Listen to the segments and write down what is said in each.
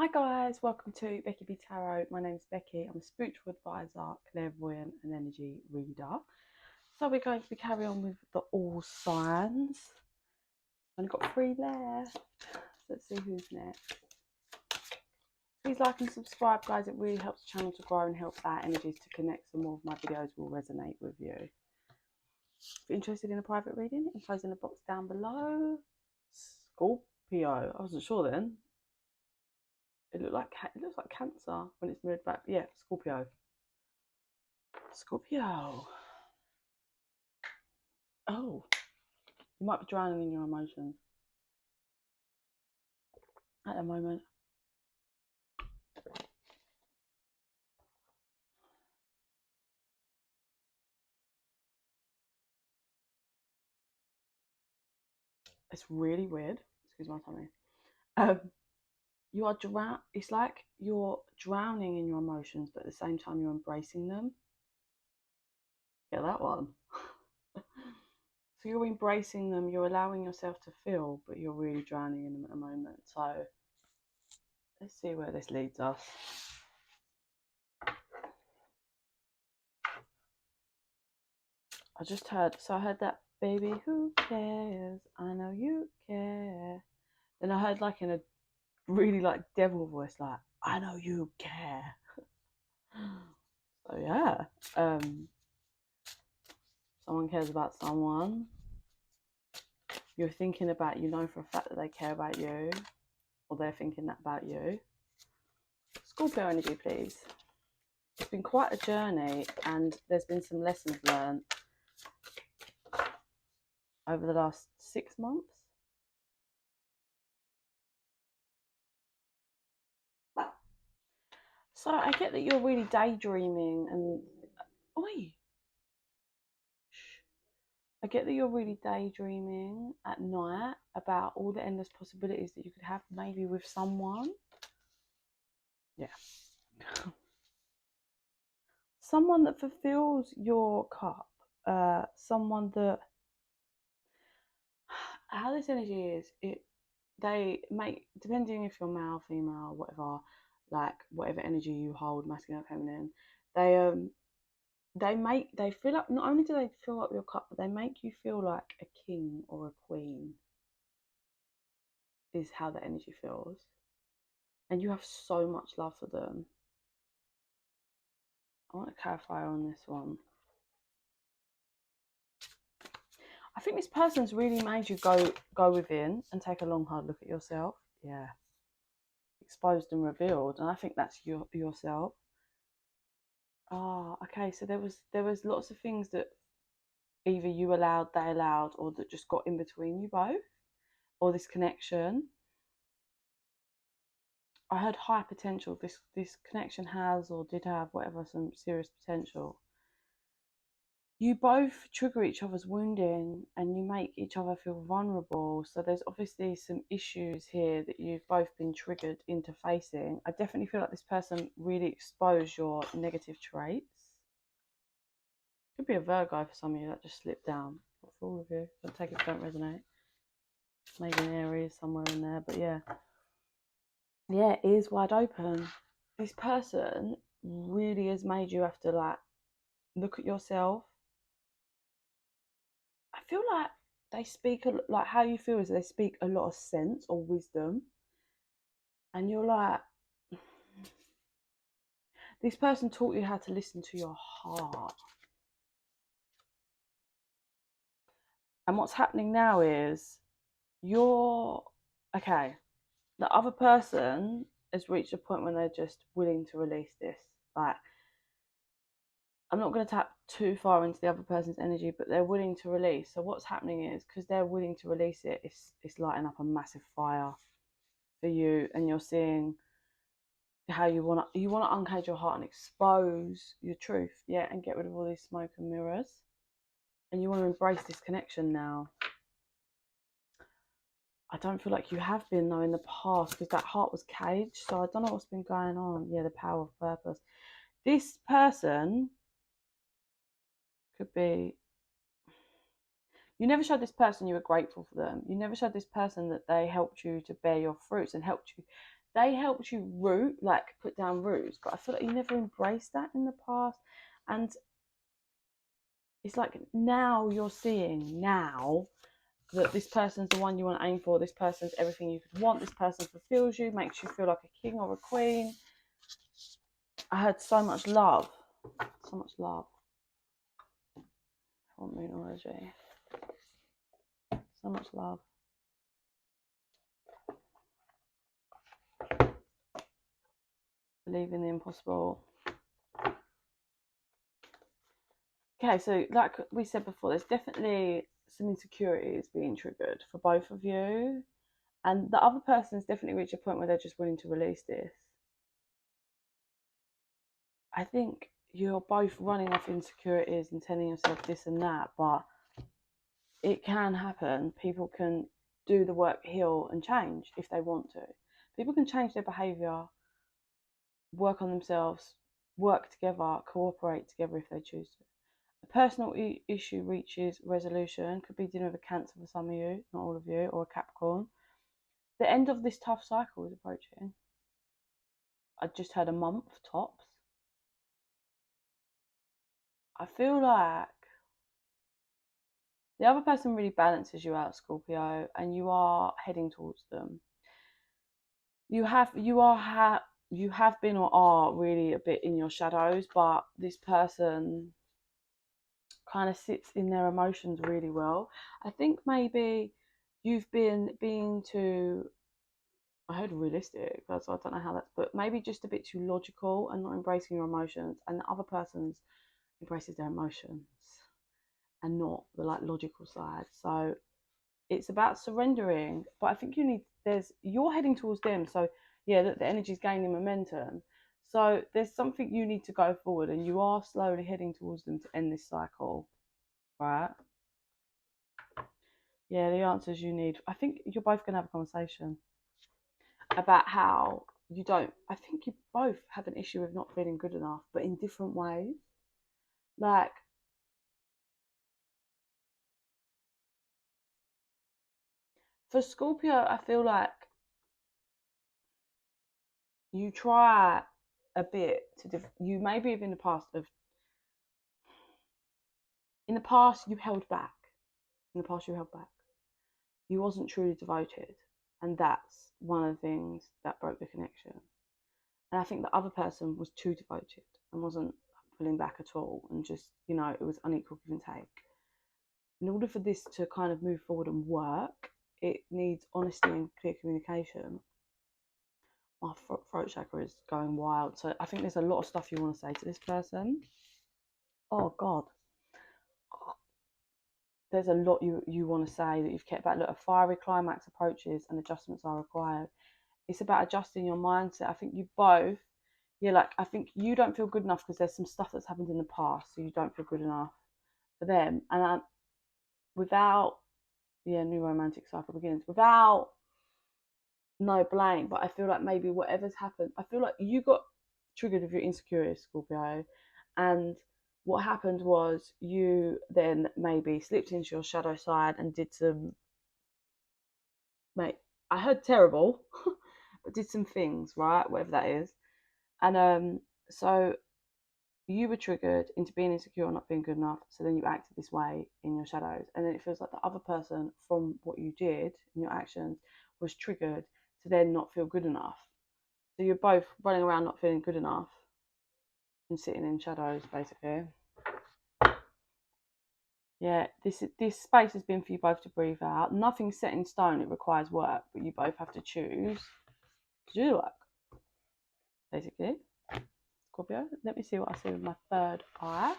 Hi guys, welcome to Becky Tarot. My name's Becky. I'm a spiritual advisor, clairvoyant and energy reader. So we're going to be carrying on with the all signs. Only got 3 left. Let's see who's next. Please like and subscribe guys, it really helps the channel to grow and help our energies to connect so more of my videos will resonate with you. If you're interested in a private reading, info's in the box down below. Scorpio, I wasn't sure then. It looks like Cancer when it's mirrored back. Yeah, Scorpio. Scorpio. Oh, you might be drowning in your emotions at the moment. It's really weird. Excuse my tummy. You are It's like you're drowning in your emotions, but at the same time you're embracing them. Get that one? So you're embracing them. You're allowing yourself to feel, but you're really drowning in them at the moment. So let's see where this leads us. I heard that baby, who cares? I know you care. Then I heard like in a really like devil voice, like, I know you care. So yeah, someone cares about someone. You're thinking about, you know for a fact that they care about you, or they're thinking that about you. Scorpio energy, please. It's been quite a journey, and there's been some lessons learned over the last 6 months. So I get that you're really daydreaming and I get that you're really daydreaming at night about all the endless possibilities that you could have maybe with someone. Yeah. Someone that fulfills your cup. Someone that, how this energy is, they make, depending if you're male, female, whatever, like whatever energy you hold, masculine or feminine, they fill up, not only do they fill up your cup, but they make you feel like a king or a queen, is how the energy feels. And you have so much love for them. I want to clarify on this one. I think this person's really made you go within and take a long hard look at yourself. Yeah. Exposed and revealed, and I think that's yourself. Okay, so there was lots of things that either you allowed, they allowed, or that just got in between you both, or this connection. I heard high potential. This connection has, or did have, whatever, some serious potential. You both trigger each other's wounding and you make each other feel vulnerable. So there's obviously some issues here that you've both been triggered into facing. I definitely feel like this person really exposed your negative traits. Could be a Virgo for some of you, that just slipped down. Not for all of you. Don't take it, don't resonate. Maybe an Aries somewhere in there, but yeah. Yeah, ears wide open. This person really has made you have to like look at yourself. I feel like they speak like, how you feel is they speak a lot of sense or wisdom, and you're like, this person taught you how to listen to your heart. And what's happening now is you're okay. The other person has reached a point when they're just willing to release this. Like, I'm not going to tap too far into the other person's energy, but they're willing to release. So what's happening is, because they're willing to release it, it's lighting up a massive fire for you, and you're seeing how you want to uncage your heart and expose your truth, yeah, and get rid of all these smoke and mirrors. And you want to embrace this connection now. I don't feel like you have been though in the past, because that heart was caged. So I don't know what's been going on. Yeah, the power of purpose. This person could be, you never showed this person you were grateful for them. You never showed this person that they helped you to bear your fruits and helped you they helped you put down roots, but I feel like you never embraced that in the past. And it's like now you're seeing now that this person's the one you want to aim for. This person's everything you could want. This person fulfills you, makes you feel like a king or a queen. I heard so much love. So much love. For Moonology. So much love. Believe in the impossible. Okay, so like we said before, there's definitely some insecurities being triggered for both of you. And the other person's definitely reached a point where they're just willing to release this. I think you're both running off insecurities and telling yourself this and that, but it can happen. People can do the work, heal, and change if they want to. People can change their behaviour, work on themselves, work together, cooperate together if they choose to. A personal issue reaches resolution, could be dealing with a Cancer for some of you, not all of you, or a Capricorn. The end of this tough cycle is approaching. I just had a month tops. I feel like the other person really balances you out, Scorpio, and you are heading towards them. You have been or are really a bit in your shadows, but this person kind of sits in their emotions really well. I think maybe you've been being too, I heard realistic, so I don't know how that's, but maybe just a bit too logical and not embracing your emotions, and the other person's embraces their emotions and not the logical side. So it's about surrendering, but I think you're heading towards them, so yeah, the energy's gaining momentum, so there's something you need to go forward, and you are slowly heading towards them to end this cycle, right? Yeah, the answers you need. I think you're both going to have a conversation about how I think you both have an issue with not feeling good enough, but in different ways. Like, for Scorpio, I feel like you try a bit you maybe have in the past you held back. In the past you held back. You wasn't truly devoted. And that's one of the things that broke the connection. And I think the other person was too devoted and wasn't pulling back at all, and just, it was unequal give and take. In order for this to kind of move forward and work, it needs honesty and clear communication. My throat chakra is going wild. So I think there's a lot of stuff you want to say to this person. Oh, God. There's a lot you want to say that you've kept back. Look, a fiery climax approaches and adjustments are required. It's about adjusting your mindset. I think you both, I think you don't feel good enough because there's some stuff that's happened in the past, so you don't feel good enough for them. And without, new romantic cycle begins. Without no blame, but I feel like maybe whatever's happened, I feel like you got triggered with your insecurities, Scorpio, and what happened was you then maybe slipped into your shadow side and did some, I heard terrible, but did some things, right? Whatever that is. And so you were triggered into being insecure or not being good enough. So then you acted this way in your shadows. And then it feels like the other person, from what you did in your actions, was triggered to then not feel good enough. So you're both running around not feeling good enough and sitting in shadows, basically. Yeah, this space has been for you both to breathe out. Nothing's set in stone. It requires work, but you both have to choose to do the work, basically. Scorpio, let me see what I see with my third eye.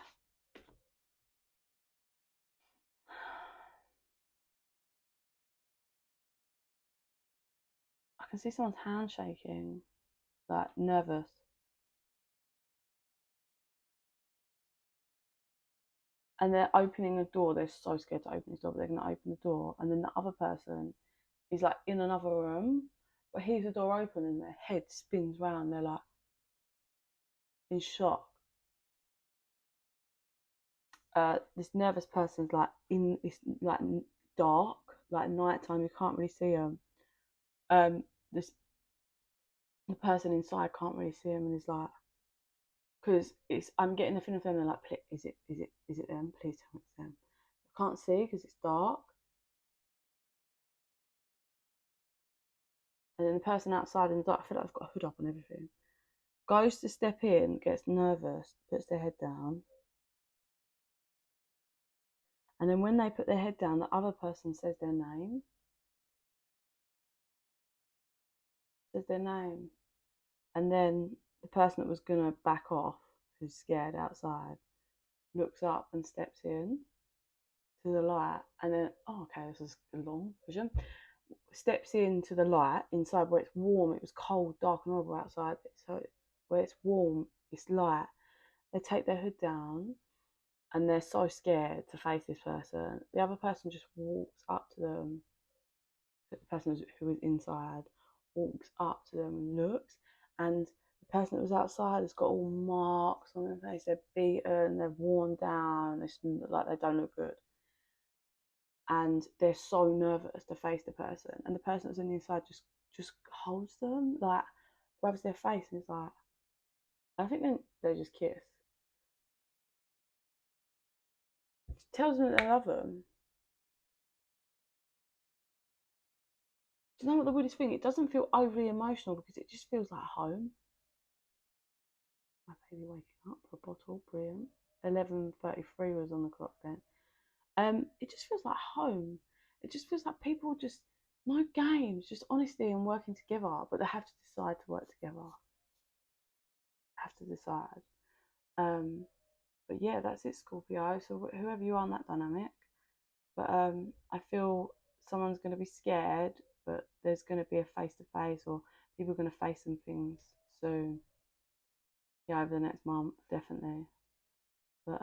I can see someone's hand shaking, like nervous. And they're opening a door. They're so scared to open this door, but they're going to open the door. And then the other person is like in another room, but hears the door open and their head spins round. They're like in shock. This nervous person's like in this like dark, like nighttime. You can't really see them. This the person inside can't really see them and is like, because I'm getting the feeling of them. They're like, is it them? Please tell me it's them. I can't see because it's dark. And then the person outside in the dark, I feel like I've got a hood up and everything, goes to step in, gets nervous, puts their head down. And then when they put their head down, the other person says their name. And then the person that was going to back off, who's scared outside, looks up and steps in to the light. And then, oh, okay, this is a long vision. Steps into the light inside where it's warm. It was cold, dark, and horrible outside. So where it's warm, it's light. They take their hood down and they're so scared to face this person. The other person just walks up to them. The person who was inside walks up to them and looks, and the person that was outside has got all marks on their face. They're beaten, they're worn down, they look like they don't look good. And they're so nervous to face the person. And the person that's on the inside just holds them, like grabs their face and is like, I think they just kiss. Tells them that they love them. Do you know what the weirdest thing? It doesn't feel overly emotional because it just feels like home. My baby waking up for a bottle, brilliant. 11:33 was on the clock then. It just feels like home. It just feels like people just no games, just honesty and working together. But they have to decide to work together. Have to decide. But yeah, that's it, Scorpio. So whoever you are in that dynamic, but I feel someone's going to be scared, but there's going to be a face to face, or people are going to face some things soon. Yeah, over the next month, definitely. But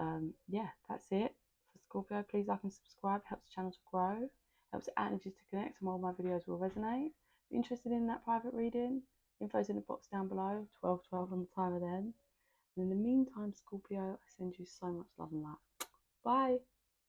yeah, that's it for Scorpio. Please like and subscribe. It helps the channel to grow. Helps the energies to connect, and more of my videos will resonate. If you're interested in that private reading, info's in the box down below. 12:12 on the timer then. And in the meantime, Scorpio, I send you so much love and light. Bye.